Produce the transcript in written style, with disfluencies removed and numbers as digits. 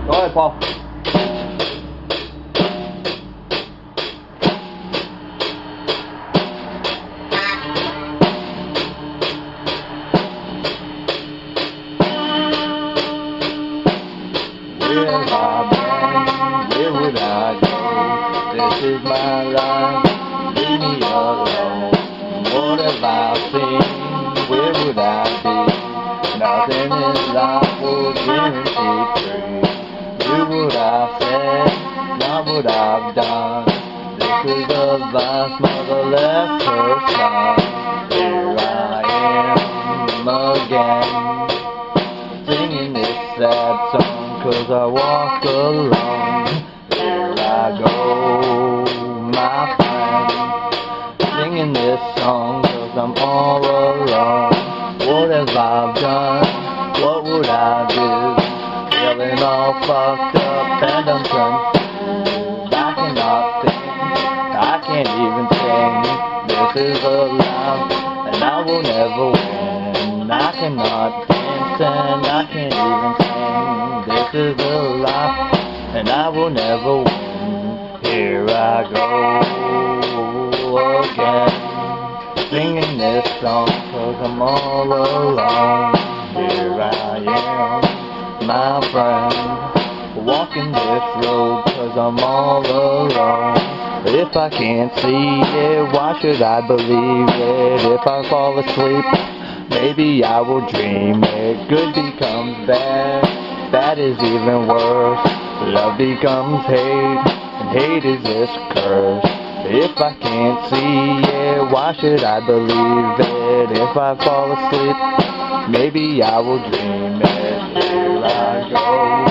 Go ahead, Paul. Where have I been? Where would I go? This is my life. Leave me alone. What have I seen? Where would I be? Nothing in life was guaranteed free. Do what I said, not what I've done. This is the advice mother left her son. Here I am again, singing this sad song, 'cause I walk alone. Here I go, my friend, singing this song, 'cause I'm all alone. What have I done? What would I do? Feeling all fucked up and I'm confused. I cannot think, I can't even sing. This is a life and I will never win. I cannot dance and I can't even sing. This is a life and I will never win. Here I go again, singing this song, 'cause I'm all alone. Here I am, my friend, walking this road, 'cause I'm all alone. If I can't see it, why should I believe it? If I fall asleep, maybe I will dream it. Good becomes bad, bad is even worse. Love becomes hate, and hate is this curse. If I can't see it, why should I believe it? If I fall asleep, maybe I will dream it. Here I go.